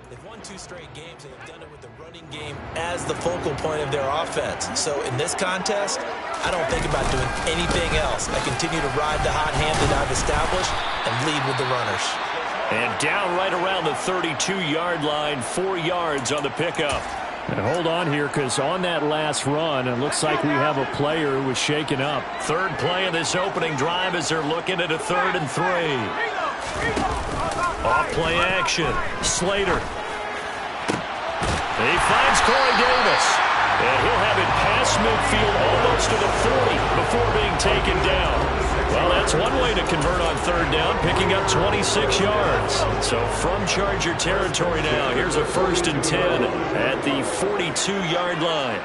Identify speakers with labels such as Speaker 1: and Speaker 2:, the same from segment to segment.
Speaker 1: They've won 2 straight games, and they've done it with the running game as the focal point of their offense. So in this contest, I don't think about doing anything else. I continue to ride the hot hand that I've established and lead with the runners.
Speaker 2: And down right around the 32-yard line, 4 yards on the pickup.
Speaker 3: And hold on here, because on that last run, it looks like we have a player who was shaken up.
Speaker 2: Third play of this opening drive as they're looking at a 3rd and 3. Off play action. Slater. He finds Corey Davis. And he'll have it past midfield almost to the 40 before being taken down. Well, that's one way to convert on 3rd down, picking up 26 yards. So from Charger territory now, here's a 1st and 10 at the 42-yard line.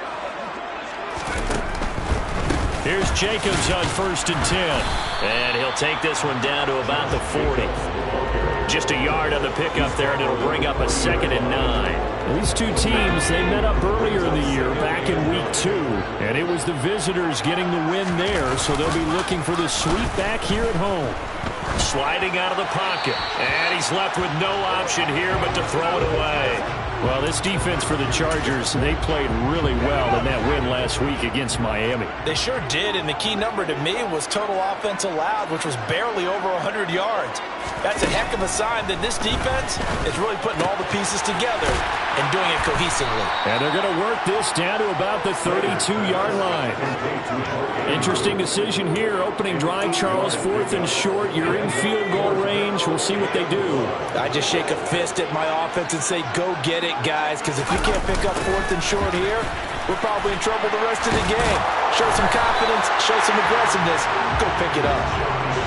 Speaker 2: Here's Jacobs on 1st and 10. And he'll take this one down to about the 40. Just a yard on the pickup there, and it'll bring up a 2nd and 9.
Speaker 3: These two teams, they met up earlier in the year, back in week 2. And it was the visitors getting the win there, so they'll be looking for the sweep back here at home.
Speaker 2: Sliding out of the pocket. And he's left with no option here but to throw it away.
Speaker 3: Well, this defense for the Chargers, they played really well in that win last week against Miami.
Speaker 1: They sure did, and the key number to me was total offense allowed, which was barely over 100 yards. That's a heck of a sign that this defense is really putting all the pieces together and doing it cohesively.
Speaker 3: And they're going to work this down to about the 32-yard line. Interesting decision here. Opening drive, Charles, 4th and short. You're in field goal range. We'll see what they do.
Speaker 1: I just shake a fist at my offense and say, go get it, guys, because if we can't pick up 4th and short here, we're probably in trouble the rest of the game. Show some confidence, show some aggressiveness, go pick it up.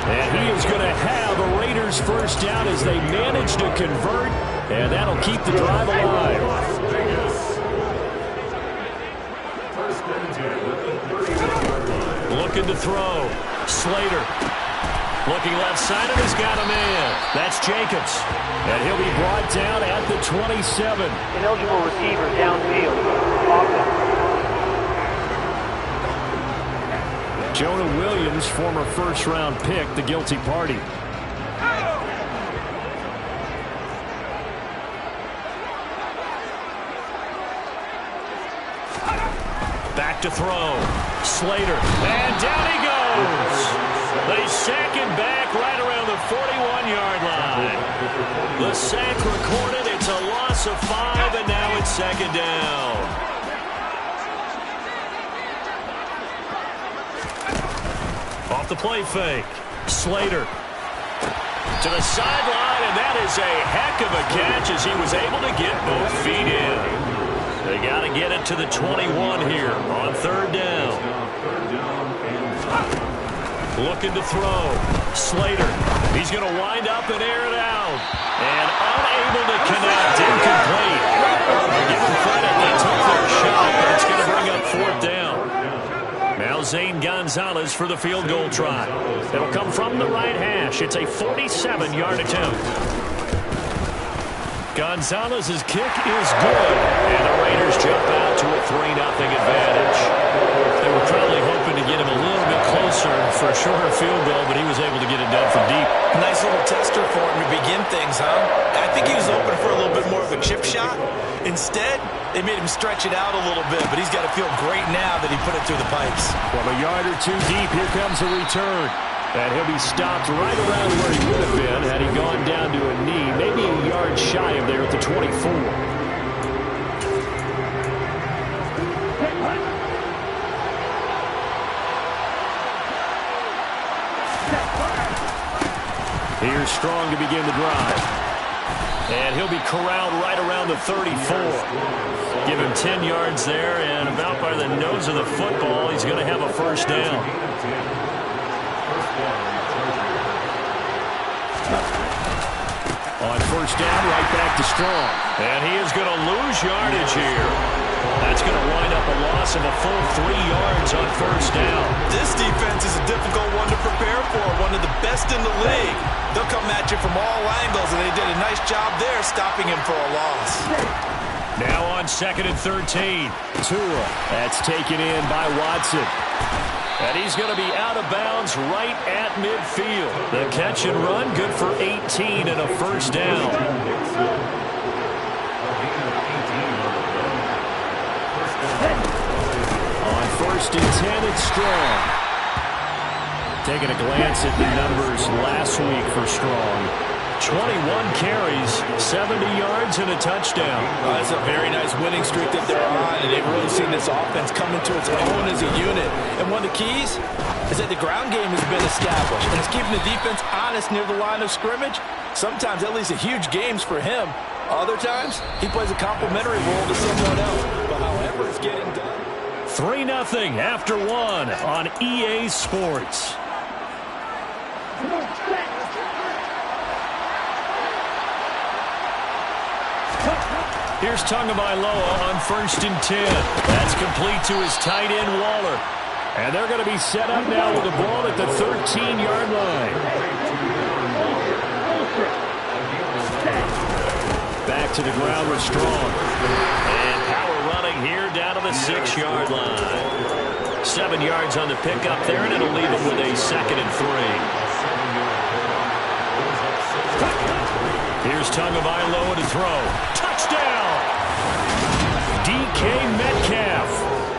Speaker 3: And he is going to have a Raiders first down as they manage to convert, and that'll keep the drive alive.
Speaker 2: Looking to throw. Slater. Looking left side, and he's got a man. That's Jacobs.
Speaker 3: And he'll be brought down at the 27.
Speaker 4: Ineligible receiver downfield. Offense.
Speaker 3: Jonah Williams, former first-round pick, the guilty party.
Speaker 2: Back to throw. Slater. And down he goes. They sack him back right around the 41-yard line. The sack recorded. It's a loss of 5, and now it's 2nd down. Off the play fake. Slater to the sideline, and that is a heck of a catch as he was able to get both feet in. They got to get it to the 21 here on 3rd down. Looking to throw. Slater. He's going to wind up and air it out. And unable to connect. Incomplete. Give him credit. They took their shot, but it's going to bring up 4th down. Now Zane Gonzalez for the field goal try. It'll come from the right hash. It's a 47-yard attempt. Gonzalez's kick is good. And the Raiders jump out to a 3-0 advantage. They were probably hoping to get him a little bit closer for a shorter field goal, but he was able to get it done from deep.
Speaker 1: Nice little tester for him to begin things, huh? I think he was open for a little bit more of a chip shot. Instead, they made him stretch it out a little bit, but he's got to feel great now that he put it through the pipes.
Speaker 3: From a yard or 2 deep, here comes a return. And he'll be stopped right around where he would have been had he gone down to a knee, maybe a yard shy of there at the 24. Here's Strong to begin the drive. And he'll be corralled right around the 34. Give him 10 yards there, and about by the nose of the football, he's going to have a 1st down. On 1st down, right back to Strong.
Speaker 2: And he is going to lose yardage here. That's going to wind up a loss of a full 3 yards on 1st down.
Speaker 1: This defense is a difficult one to prepare for, one of the best in the league. They'll come at you from all angles, and they did a nice job there stopping him for a loss.
Speaker 2: Now on 2nd and 13.
Speaker 3: Tua, that's taken in by Watson.
Speaker 2: And he's going to be out of bounds right at midfield. The catch and run, good for 18 and a 1st down.
Speaker 3: 1st and 10 at Strong. Taking a glance at the numbers last week for Strong. 21 carries, 70 yards, and a touchdown.
Speaker 1: That's a very nice winning streak that they're on, and they've really seen this offense come into its own as a unit. And one of the keys is that the ground game has been established, and it's keeping the defense honest near the line of scrimmage. Sometimes that leads to huge games for him. Other times, he plays a complementary role to someone else. But however it's getting done.
Speaker 3: 3-0 after 1 on EA Sports. Here's Tagovailoa on 1st and 10. That's complete to his tight end, Waller. And they're going to be set up now with the ball at the 13-yard line. Back to the ground with Strong. And power running here down to the 6-yard line. 7 yards on the pickup there, and it'll leave him with a 2nd and 3. Here's Tagovailoa to throw. Touchdown! DK Metcalf,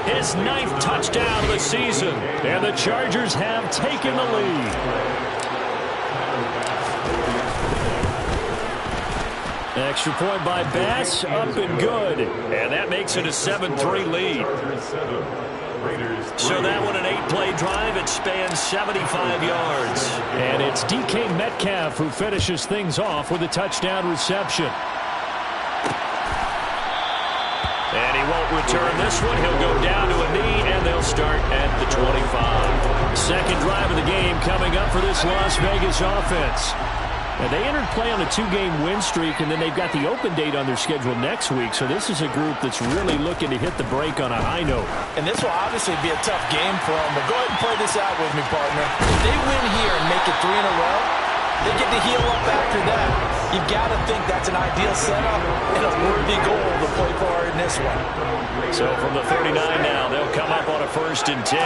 Speaker 3: his 9th touchdown of the season, and the Chargers have taken the lead. Extra point by Bass, up and good, and that makes it a 7-3 lead. So that one, an 8-play drive. It spans 75 yards. And it's DK Metcalf who finishes things off with a touchdown reception. And he won't return this one. He'll go down to a knee, and they'll start at the 25. Second drive of the game coming up for this Las Vegas offense. Now, they entered play on a 2-game win streak, and then they've got the open date on their schedule next week. So this is a group that's really looking to hit the break on a high note.
Speaker 1: And this will obviously be a tough game for them. But go ahead and play this out with me, partner. If they win here and make it 3 in a row, they get to heal up after that. You've got to think that's an ideal setup and a worthy goal to play for in this one.
Speaker 3: So from the 39 now, they'll come up on a 1st and 10.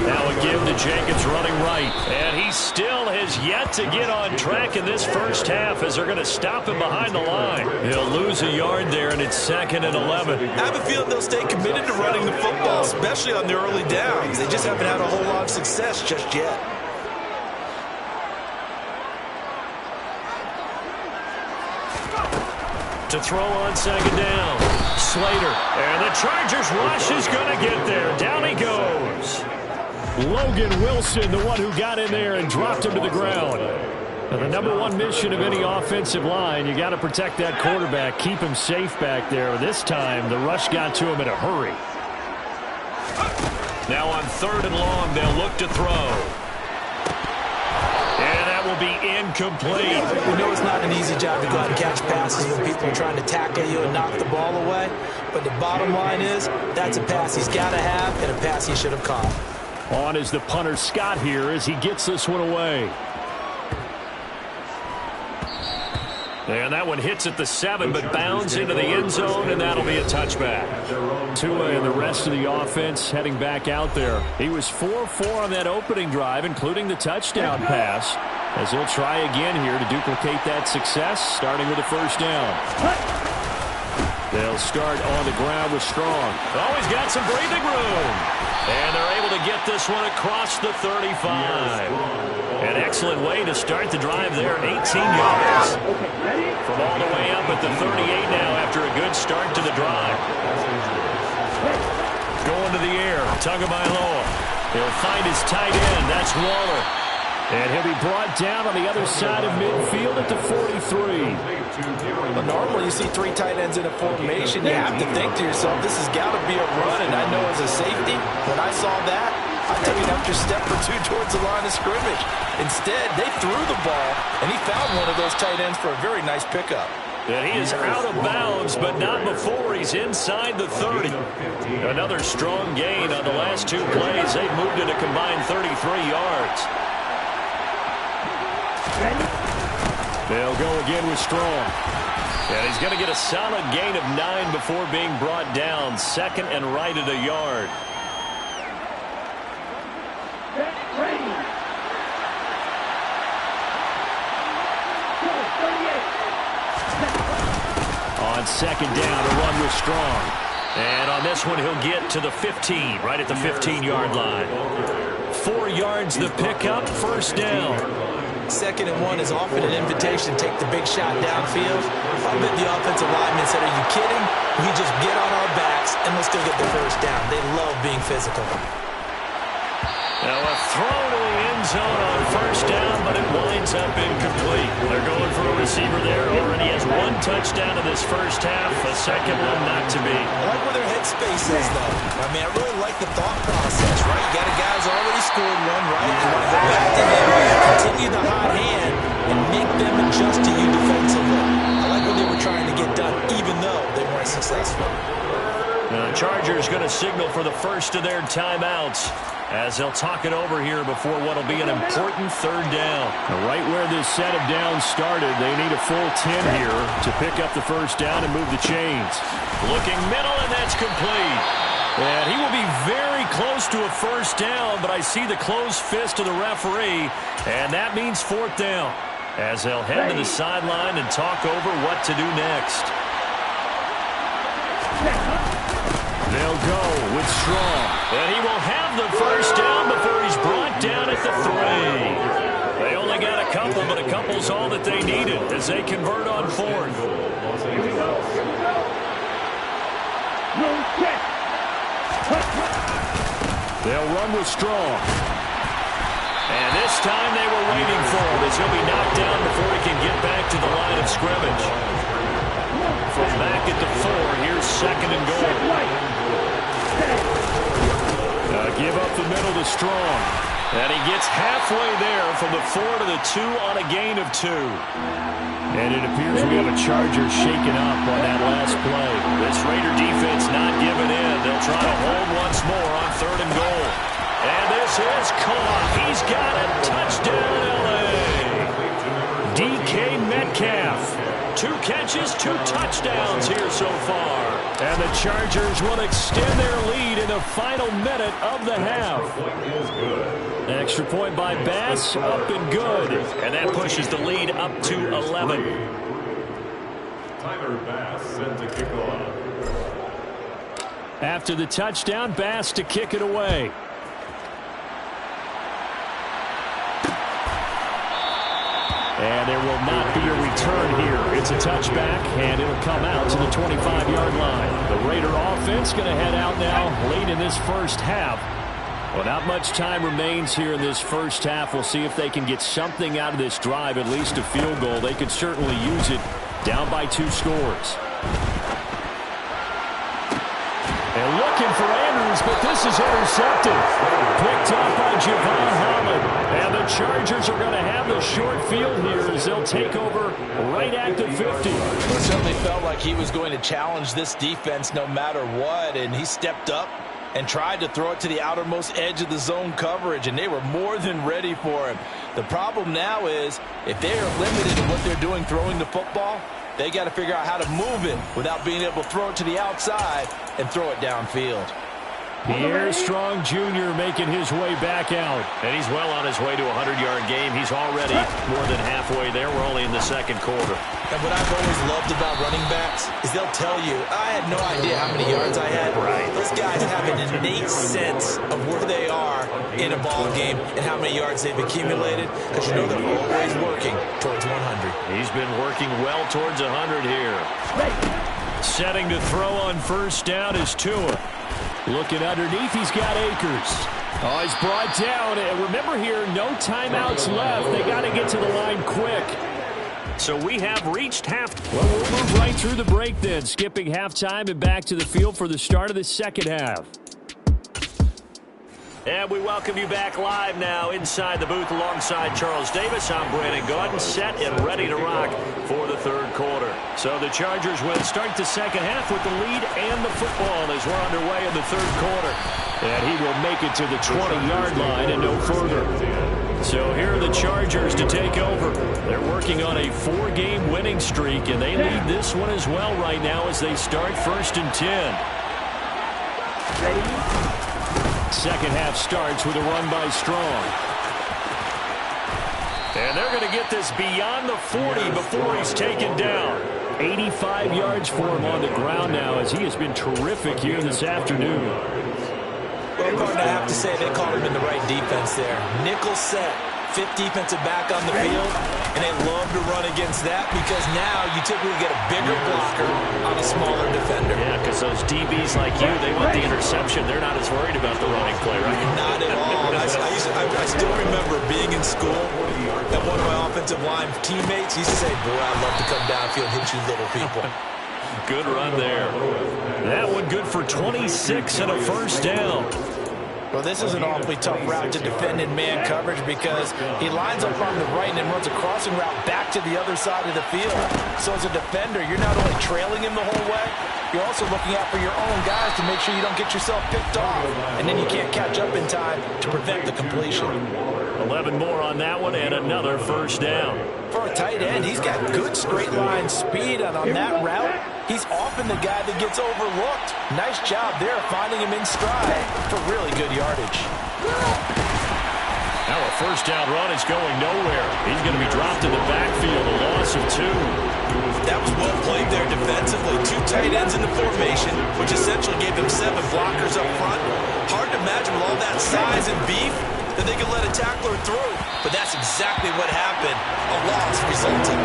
Speaker 3: Now a give to Jenkins running right. And he still has yet to get on track in this first half as they're going to stop him behind the line. He'll lose a yard there, and it's 2nd and 11.
Speaker 1: I have a feeling they'll stay committed to running the football, especially on the early downs. They just haven't had a whole lot of success just yet.
Speaker 3: To throw on 2nd down. Slater. And the Chargers rush is going to get there. Down he goes. Logan Wilson, the one who got in there and dropped him to the ground. Now, the number one mission of any offensive line, you got to protect that quarterback, keep him safe back there. This time, the rush got to him in a hurry. Now on 3rd and long, they'll look to throw. And that will be incomplete.
Speaker 1: We know it's not an easy job to go out and catch passes when people are trying to tackle you and knock the ball away. But the bottom line is, that's a pass he's got to have and a pass he should have caught.
Speaker 3: On is the punter Scott here as he gets this one away. And that one hits at the 7, but bounds into the end zone, and that'll be a touchback. Tua and the rest of the offense heading back out there. He was 4-4 on that opening drive, including the touchdown pass, as he'll try again here to duplicate that success, starting with a 1st down. They'll start on the ground with Strong. Always got some breathing room. And they're able to get this one across the 35. An excellent way to start the drive there, 18 yards. From all the way up at the 38 now after a good start to the drive. Going to the air, Tagovailoa. He'll find his tight end, that's Waller. And he'll be brought down on the other side of midfield at the 43.
Speaker 1: But normally you see 3 tight ends in a formation. You have to think to yourself, this has got to be a run. And I know as a safety, when I saw that, I took an extra step or 2 towards the line of scrimmage. Instead, they threw the ball, and he found one of those tight ends for a very nice pickup.
Speaker 3: And he is out of bounds, but not before he's inside the 30. Another strong gain on the last 2 plays. They've moved it a combined 33 yards. They'll go again with Strong. And he's going to get a solid gain of 9 before being brought down. 2nd and right at a yard. On 2nd down, a run with Strong.
Speaker 2: And on this one, he'll get to the 15, right at the 15-yard line. 4 yards the pickup, first down.
Speaker 1: 2nd and 1 is often an invitation to take the big shot downfield. I bet the offensive lineman said, are you kidding? We just get on our backs and let's go get the first down. They love being physical.
Speaker 2: Now a throw to the end zone on first down, but it winds up incomplete. They're going for a receiver there. Already has 1 touchdown in this first half. A second one not to be.
Speaker 1: I like where their headspace is, though. I mean, I really like the thought process, right? You got a guy who's already scored one, right? You want to go back to him, continue the hot hand, and make them adjust to you defensively. I like what they were trying to get done, even though they weren't successful.
Speaker 2: The Chargers going to signal for the first of their timeouts as they'll talk it over here before what will be an important third down.
Speaker 3: Right where this set of downs started, they need a full 10 here to pick up the first down and move the chains.
Speaker 2: Looking middle, and that's complete. And he will be very close to a first down, but I see the closed fist of the referee, and that means 4th down as they'll head to the sideline and talk over what to do next.
Speaker 3: They'll go with Strong.
Speaker 2: And he will have the first down before he's brought down at the 3. They only got a couple, but a couple's all that they needed as they convert on 4th.
Speaker 3: They'll run with Strong.
Speaker 2: And this time they were waiting for him as he'll be knocked down before he can get back to the line of scrimmage. From back at the 4, here's 2nd and goal.
Speaker 3: Give up the middle to Strong.
Speaker 2: And he gets halfway there from the 4 to the 2 on a gain of 2.
Speaker 3: And it appears we have a Charger shaken up on that last play.
Speaker 2: This Raider defense not giving in. They'll try to hold once more on 3rd and goal. And this is caught. He's got it. Touchdown, L.A. DK Metcalf. 2 catches, 2 touchdowns here so far.
Speaker 3: And the Chargers will extend their lead in the final minute of the half. Extra point by Bass, up and good.
Speaker 2: And that pushes the lead up to 11.
Speaker 5: Tyler Bass sent to kick off.
Speaker 3: After the touchdown, Bass to kick it away. And there will not be a return here. It's a touchback, and it'll come out to the 25-yard line. The Raider offense going to head out now late in this first half. Well, not much time remains here in this first half. We'll see if they can get something out of this drive, at least a field goal. They could certainly use it down by 2 scores. And looking for Andrews, but this is intercepted. Picked up by Javon Holland. And the Chargers are going to have the short field here as they'll take over right at the 50.
Speaker 1: It certainly felt like he was going to challenge this defense no matter what, and he stepped up and tried to throw it to the outermost edge of the zone coverage, and they were more than ready for him. The problem now is if they are limited in what they're doing throwing the football, they got to figure out how to move it without being able to throw it to the outside and throw it downfield.
Speaker 3: Pierre Strong Jr. making his way back out.
Speaker 2: And he's well on his way to a 100-yard game. He's already more than halfway there. We're only in the 2nd quarter.
Speaker 1: And what I've always loved about running backs is they'll tell you, I had no idea how many yards I had.
Speaker 2: Right.
Speaker 1: Those guys have an innate sense of where they are in a ball game and how many yards they've accumulated, because you know they're always working towards 100.
Speaker 2: He's been working well towards 100 here. Setting to throw on first down is Tua.
Speaker 3: Looking underneath, he's got Akers. Oh, he's brought down. And remember here, no timeouts left. They got to get to the line quick.
Speaker 2: So we have reached half.
Speaker 3: Well, we'll move right through the break then, skipping halftime and back to the field for the start of the second half.
Speaker 2: And we welcome you back live now inside the booth alongside Charles Davis. I'm Brandon Gaudin, set and ready to rock for the 3rd quarter. So the Chargers will start the second half with the lead and the football as we're underway in the 3rd quarter.
Speaker 3: And he will make it to the 20-yard line and no further.
Speaker 2: So here are the Chargers to take over. They're working on a 4-game winning streak, and they lead this one as well right now as they start 1st and 10.
Speaker 3: Ready? Second half starts with a run by Strong.
Speaker 2: And they're going to get this beyond the 40 before he's taken down.
Speaker 3: 85 yards for him on the ground now, as he has been terrific here this afternoon.
Speaker 1: Well, Martin, I have to say they called him in the right defense there. Nickel set, fifth defensive back on the field, and they love to run against that because now you typically get a bigger blocker on a smaller defender.
Speaker 3: Yeah, because those DBs like you, they want the interception. They're not as worried about the running play, right?
Speaker 1: Not at all. I still remember being in school, and one of my offensive line teammates used to say, boy, I'd love to come downfield and hit you little people.
Speaker 3: Good run there. That one good for 26 and a first down.
Speaker 1: Well, this is an awfully tough route to defend in man coverage because he lines up on the right and then runs a crossing route back to the other side of the field. So as a defender, you're not only trailing him the whole way, you're also looking out for your own guys to make sure you don't get yourself picked off. And then you can't catch up in time to prevent the completion.
Speaker 3: 11 more on that one and another first down.
Speaker 1: For a tight end, he's got good straight line speed, and on that route, he's often the guy that gets overlooked. Nice job there finding him in stride for really good yardage.
Speaker 3: Now a first down run is going nowhere. He's going to be dropped in the backfield, a loss of 2.
Speaker 1: That was well played there defensively. 2 tight ends in the formation, which essentially gave them 7 blockers up front. Hard to imagine with all that size and beef that they could let a tackler through. But that's exactly what happened. A loss resulted.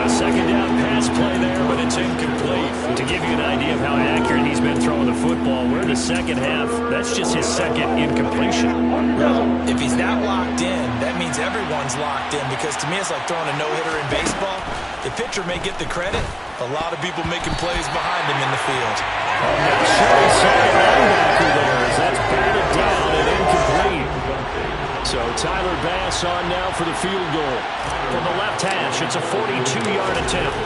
Speaker 3: A second down pass play there, but it's incomplete. To give you an idea of how accurate he's been throwing the football, we're in the second half. That's just his second incompletion.
Speaker 1: Well, if he's not locked in, that means everyone's locked in, because to me it's like throwing a no-hitter in baseball. The pitcher may get the credit. A lot of people making plays behind him in the field.
Speaker 3: Second linebacker there as that's batted down and incomplete. So Tyler Bass on now for the field goal. From the left hash, it's a 42-yard attempt.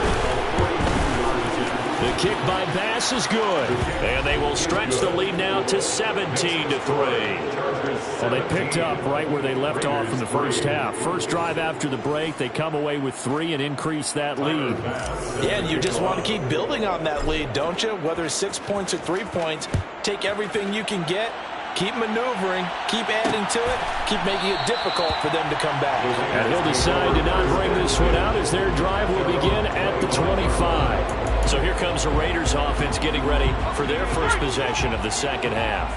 Speaker 3: The kick by Bass is good. And they will stretch the lead now to 17-3. Well, they picked up right where they left off in the first half. First drive after the break, they come away with 3 and increase that lead.
Speaker 1: Yeah, and you just want to keep building on that lead, don't you? Whether it's 6 points or 3 points, take everything you can get. Keep maneuvering, keep adding to it, keep making it difficult for them to come back.
Speaker 3: And he'll decide to not bring this one out as their drive will begin at the 25. So here comes the Raiders offense getting ready for their first possession of the second half.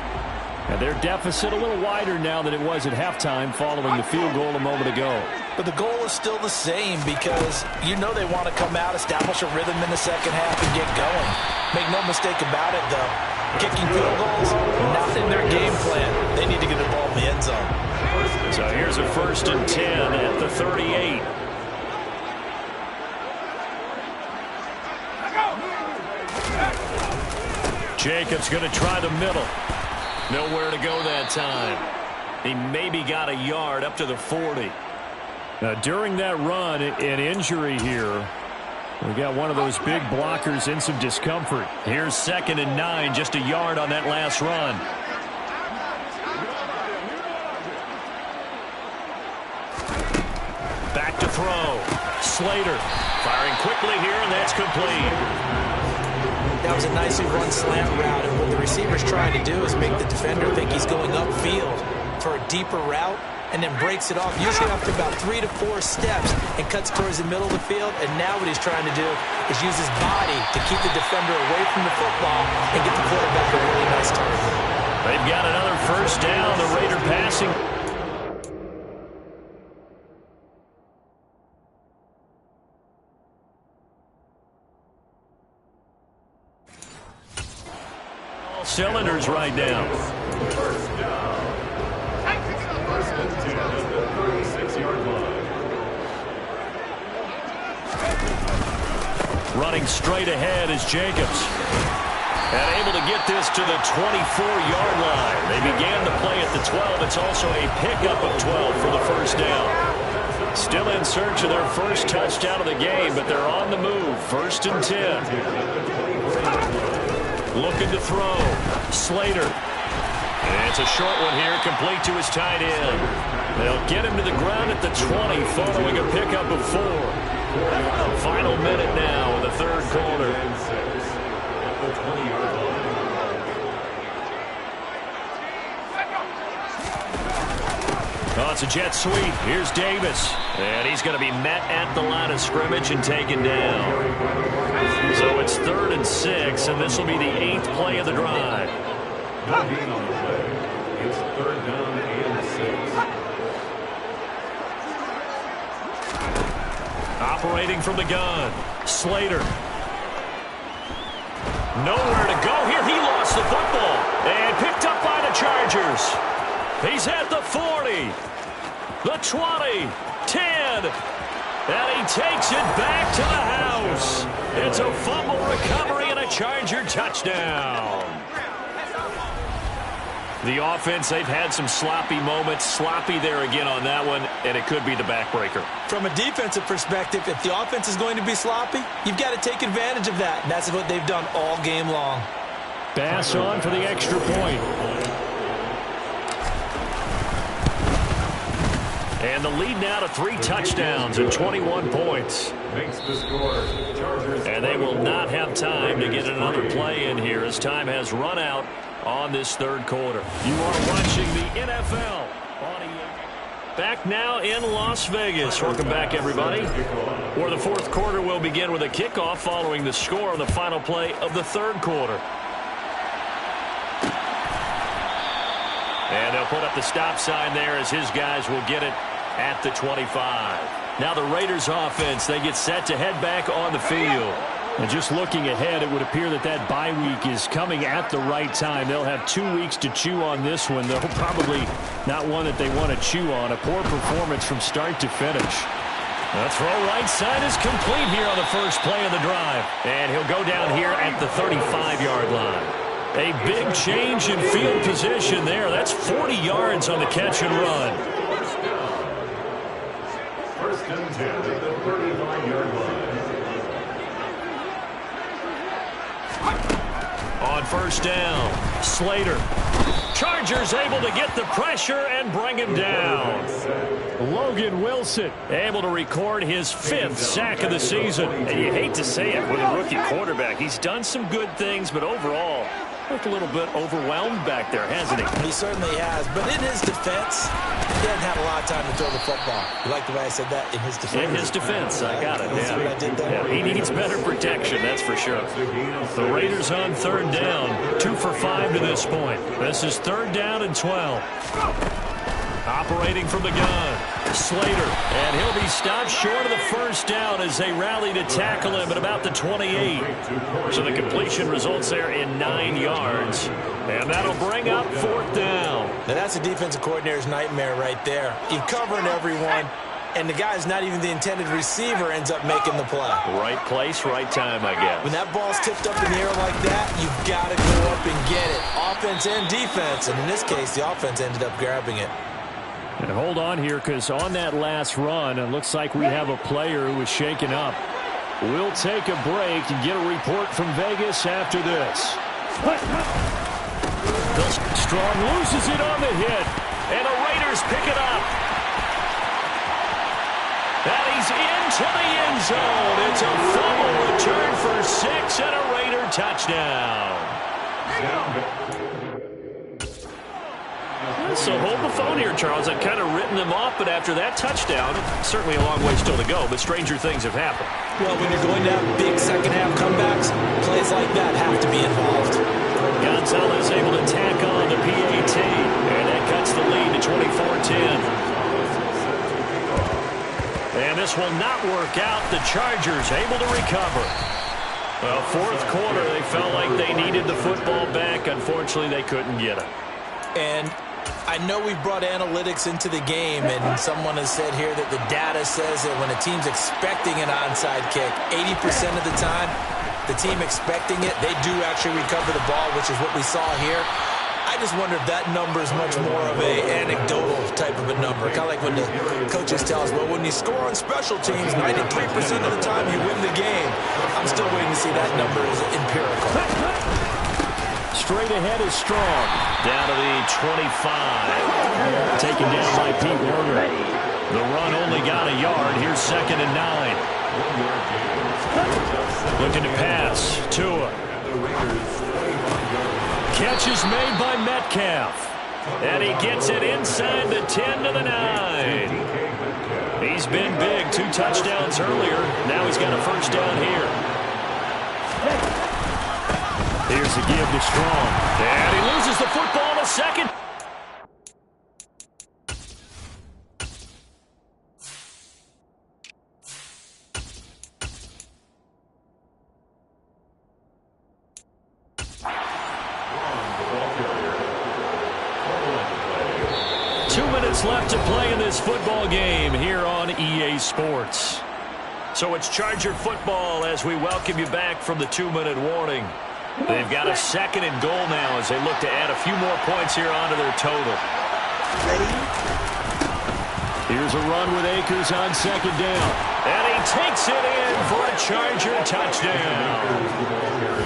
Speaker 3: And their deficit a little wider now than it was at halftime following the field goal a moment ago.
Speaker 1: But the goal is still the same because you know they want to come out, establish a rhythm in the second half, and get going. Make no mistake about it, though. Kicking field goals, not in their game plan. They need to get the ball in the end zone.
Speaker 3: So here's a 1st and 10 at the 38. Jacobs going to try the middle. Nowhere to go that time. He maybe got a yard up to the 40. Now, during that run, an injury here. We got one of those big blockers in some discomfort. Here's 2nd and 9, just a yard on that last run. Back to throw. Slater firing quickly here, and that's complete.
Speaker 1: That was a nicely run slant route, and what the receiver's trying to do is make the defender think he's going upfield for a deeper route, and then breaks it off, usually up to about 3 to 4 steps, and cuts towards the middle of the field. And now what he's trying to do is use his body to keep the defender away from the football and get the quarterback a really nice target.
Speaker 3: They've got another first down. The Raider passing. All cylinders right now. Running straight ahead is Jacobs. And able to get this to the 24-yard line. They began the play at the 12. It's also a pickup of 12 for the first down. Still in search of their first touchdown of the game, but they're on the move. 1st and 10. Looking to throw. Slater. And it's a short one here, complete to his tight end. They'll get him to the ground at the 20, following a pickup of 4. Final minute now in the third quarter. On
Speaker 2: it's a jet sweep. Here's Davis. And he's going to be met at the line of scrimmage and taken down. So it's 3rd and 6, and this will be the 8th play of the drive.
Speaker 5: Not being on the play. It's 3rd down and 6.
Speaker 2: Operating from the gun. Slater. Nowhere to go here. He lost the football. And picked up by the Chargers. He's at the 40. The 20. 10. And he takes it back to the house. It's a fumble recovery and a Charger touchdown. The offense, they've had some sloppy moments. Sloppy there again on that one, and it could be the backbreaker.
Speaker 1: From a defensive perspective, if the offense is going to be sloppy, you've got to take advantage of that. And that's what they've done all game long.
Speaker 2: Pass on for the extra point. And the lead now to 3 touchdowns and 21 points.
Speaker 5: Makes the score. Chargers.
Speaker 2: And they will not have time to get another play in here as time has run out on this 3rd quarter. You are watching the NFL on EA. Back now in Las Vegas. Welcome back, everybody. Where the 4th quarter will begin with a kickoff following the score on the final play of the 3rd quarter. And they'll put up the stop sign there as his guys will get it at the 25. Now the Raiders offense, they get set to head back on the field. And just looking ahead, it would appear that that bye week is coming at the right time. They'll have 2 weeks to chew on this one. They'll probably not one that they want to chew on. A poor performance from start to finish. The throw right side is complete here on the first play of the drive. And he'll go down here at the 35-yard line. A big change in field position there. That's 40 yards on the catch and run.
Speaker 5: First and 10 at the 35-yard line.
Speaker 2: On first down, Slater. Chargers able to get the pressure and bring him down. Logan Wilson able to record his 5th sack of the season. And you hate to say it with a rookie quarterback. He's done some good things, but overall, looked a little bit overwhelmed back there, hasn't he?
Speaker 1: He certainly has. But in his defense, he hasn't had a lot of time to throw the football. You like the way I said that? In his defense.
Speaker 2: In his defense, I got it.
Speaker 1: That's what I did there.
Speaker 2: Yeah, he needs better protection, that's for sure. The Raiders on 3rd down, 2 for 5 to this point. This is 3rd down and 12. Operating from the gun, Slater, and he'll be stopped short of the first down as they rally to tackle him at about the 28. So the completion results there in 9 yards, and that'll bring up 4th down.
Speaker 1: Now that's a defensive coordinator's nightmare right there. You're covering everyone, and the guy's not even the intended receiver ends up making the play.
Speaker 2: Right place, right time, I guess.
Speaker 1: When that ball's tipped up in the air like that, you've got to go up and get it. Offense and defense, and in this case, the offense ended up grabbing it.
Speaker 2: And hold on here, because on that last run, it looks like we have a player who was shaken up. We'll take a break and get a report from Vegas after this. Strong loses it on the hit, and the Raiders pick it up. And he's into the end zone. It's a fumble return for 6 and a Raider touchdown. So hold the phone here, Charles. I've kind of written them off, but after that touchdown, certainly a long way still to go, but stranger things have happened.
Speaker 1: Well, when you're going to have big second-half comebacks, plays like that have to be involved.
Speaker 2: Gonzalez able to tack on the PAT, and that cuts the lead to 24-10. And this will not work out. The Chargers able to recover. Well, 4th quarter, they felt like they needed the football back. Unfortunately, they couldn't get it.
Speaker 1: And I know we brought analytics into the game, and someone has said here that the data says that when a team's expecting an onside kick, 80% of the time, the team expecting it, they do actually recover the ball, which is what we saw here. I just wonder if that number is much more of a anecdotal type of a number. Kind of like when the coaches tell us, well, when you score on special teams, 93% of the time you win the game. I'm still waiting to see that number is empirical.
Speaker 2: Straight ahead is Strong. Down to the 25. Taken down by Pete Werner. The run only got a yard. Here's 2nd and 9. Looking to pass. Tua. Catch is made by Metcalf. And he gets it inside the 10 to the 9. He's been big. 2 touchdowns earlier. Now he's got a first down here. Here's the give to Strong. And he loses the football in a second. Left to play in this football game here on EA Sports. So it's Charger football as we welcome you back from the 2-minute warning. They've got a 2nd and goal now as they look to add a few more points here onto their total. Here's a run with Akers on 2nd down. And he takes it in for a Charger touchdown.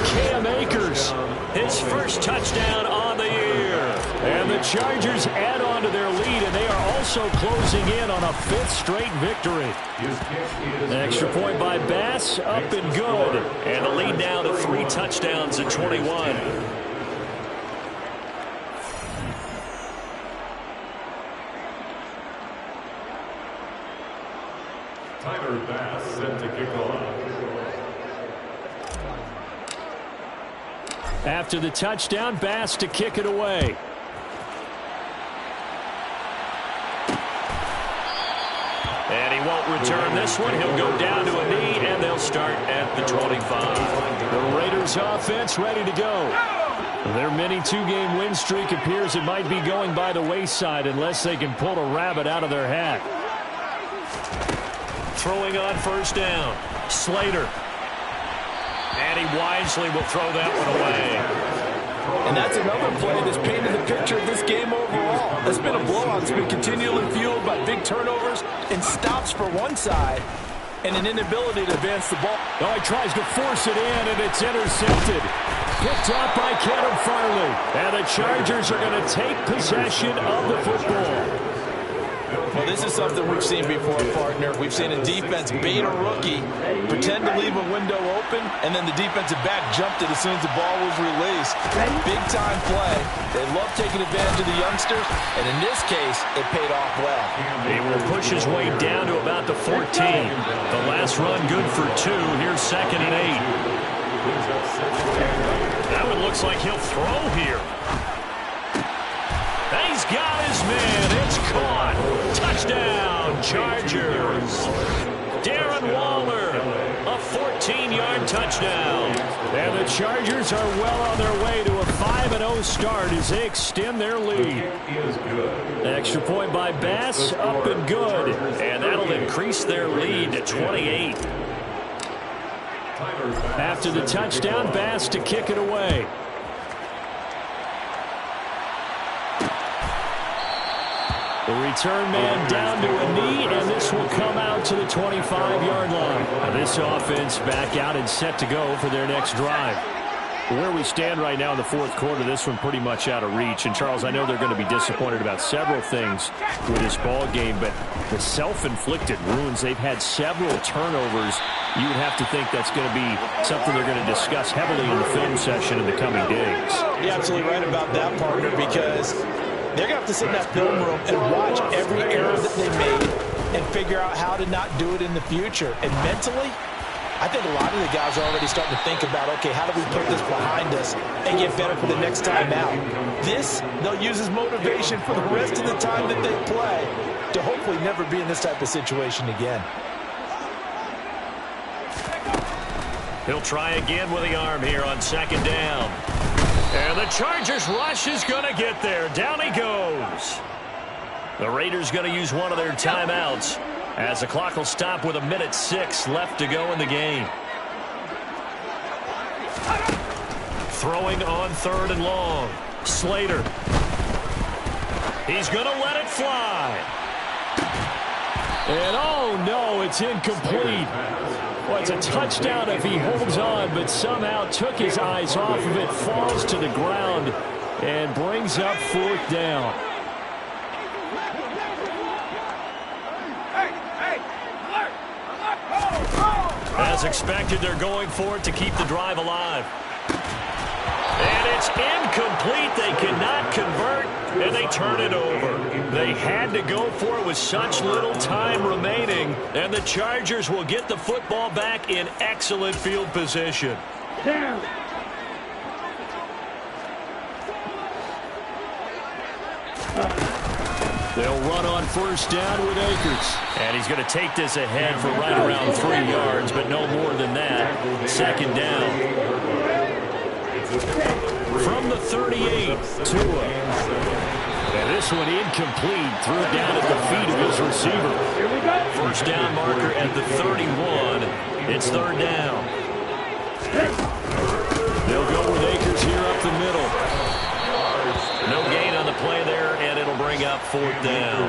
Speaker 2: Cam Akers, his first touchdown on the year. And the Chargers add on to their lead, and they are also closing in on a 5th straight victory. Extra point by Bass, up and good. And the lead now to 3 touchdowns at 21.
Speaker 5: Tyler Bass set to kick off.
Speaker 2: After the touchdown, Bass to kick it away. And he won't return this one. He'll go down to a knee, and they'll start at the 25. The Raiders offense ready to go. Their mini 2-game win streak appears it might be going by the wayside unless they can pull a rabbit out of their hat. Throwing on first down. Slater. And he wisely will throw that one away.
Speaker 1: And that's another play that's painted the picture of this game overall. It's been a blowout. It's been continually fueled by big turnovers and stops for one side and an inability to advance the ball.
Speaker 2: Oh, he tries to force it in, and it's intercepted. Picked up by Kevin Farley. And the Chargers are going to take possession of the football.
Speaker 1: Well, this is something we've seen before, partner. We've seen a defense bait a rookie, pretend to leave a window open, and then the defensive back jumped it as soon as the ball was released. Big-time play. They love taking advantage of the youngsters, and in this case, it paid off well.
Speaker 2: He will push his way down to about the 14. The last run good for 2. Here's 2nd and 8. That one looks like he'll throw here. He's got his man. It's caught. Touchdown, Chargers. Darren Waller, a 14-yard touchdown. And the Chargers are well on their way to a 5-0 start as they extend their lead. Extra point by Bass, up and good. And that'll increase their lead to 28. After the touchdown, Bass to kick it away. The return man down to a knee, and this will come out to the 25-yard line. Now this offense back out and set to go for their next drive. Where we stand right now in the 4th quarter, this one pretty much out of reach. And, Charles, I know they're going to be disappointed about several things with this ball game, but the self-inflicted wounds, they've had several turnovers. You would have to think that's going to be something they're going to discuss heavily in the film session in the coming days.
Speaker 1: You're absolutely right about that, partner, because they're going to have to sit in that film room and watch every error that they made and figure out how to not do it in the future. And mentally, I think a lot of the guys are already starting to think about, okay, how do we put this behind us and get better for the next time out? This, they'll use as motivation for the rest of the time that they play to hopefully never be in this type of situation again.
Speaker 2: He'll try again with the arm here on 2nd down. And the Chargers rush is going to get there. Down he goes. The Raiders going to use one of their timeouts as the clock will stop with 1:06 left to go in the game. Throwing on 3rd and long. Slater. He's going to let it fly. And oh no, it's incomplete. Well, it's a touchdown if he holds on, but somehow took his eyes off of it, falls to the ground, and brings up 4th down. As expected, they're going for it to keep the drive alive. And it's incomplete. They cannot convert, and they turn it over. They had to go for it with such little time remaining, and the Chargers will get the football back in excellent field position.
Speaker 3: They'll run on first down with Akers.
Speaker 2: And he's going to take this ahead for right around 3 yards, but no more than that. Second down. From the 38, Tua. And this one incomplete. Threw it down at the feet of his receiver. First down marker at the 31. It's third down.
Speaker 3: They'll go with Akers here up the middle.
Speaker 2: No gain on the play there, and it'll bring up fourth down.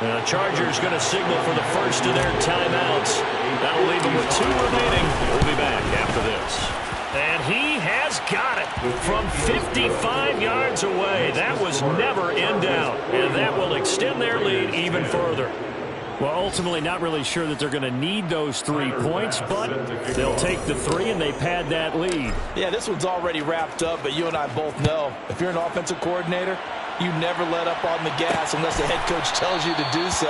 Speaker 2: The Chargers going to signal for the first of their timeouts. That'll leave them with 2 remaining. We'll be back after this. And he has got it from 55 yards away. That was never in doubt, and that will extend their lead even further.
Speaker 3: Well, ultimately not really sure that they're going to need those 3 points, but they'll take the 3 and they pad that lead.
Speaker 1: Yeah, this one's already wrapped up, but you and I both know if you're an offensive coordinator, you never let up on the gas unless the head coach tells you to do so.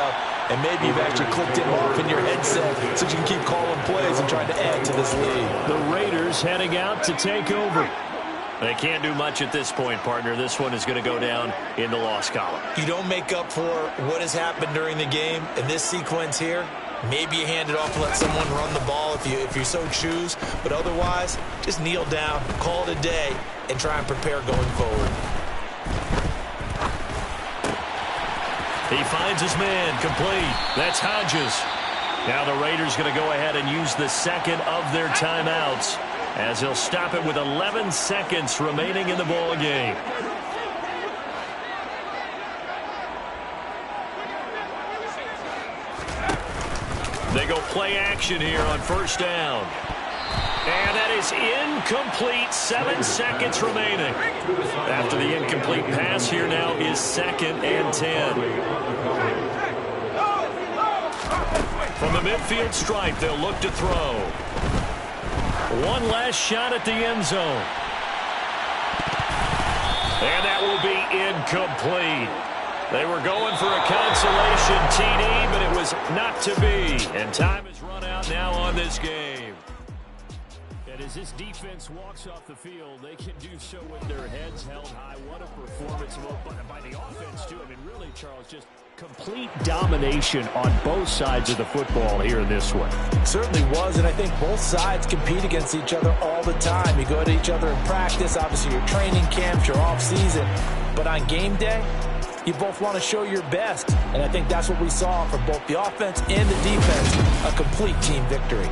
Speaker 1: And maybe you've actually clicked him off in your headset so you can keep calling plays and trying to add to this lead.
Speaker 3: The Raiders heading out to take over.
Speaker 2: They can't do much at this point, partner. This one is going to go down in the loss column.
Speaker 1: You don't make up for what has happened during the game in this sequence here. Maybe you hand it off and let someone run the ball if you so choose. But otherwise, just kneel down, call it a day, and try and prepare going forward.
Speaker 2: He finds his man, complete. That's Hodges. Now the Raiders going to go ahead and use the second of their timeouts, as he'll stop it with 11 seconds remaining in the ball game. They go play action here on first down. And that is incomplete. 7 seconds remaining. After the incomplete pass, here now is 2nd and 10. From the midfield stripe, they'll look to throw. One last shot at the end zone. And that will be incomplete. They were going for a consolation TD, but it was not to be. And time has run out now on this game.
Speaker 3: And as this defense walks off the field, they can do so with their heads held high. What a performance by the offense, too. I mean, really, Charles, just complete domination on both sides of the football here in this one.
Speaker 1: Certainly was, and I think both sides compete against each other all the time. You go to each other in practice, obviously your training camps, your off-season. But on game day, you both want to show your best. And I think that's what we saw from both the offense and the defense, a complete team victory.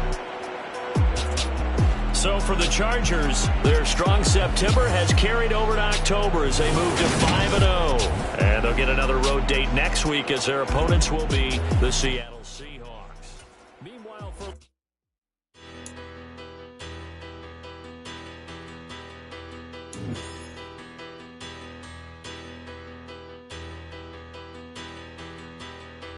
Speaker 2: So for the Chargers, their strong September has carried over to October as they move to 5-0. And they'll get another road date next week as their opponents will be the Seattle Seahawks.
Speaker 3: Meanwhile, for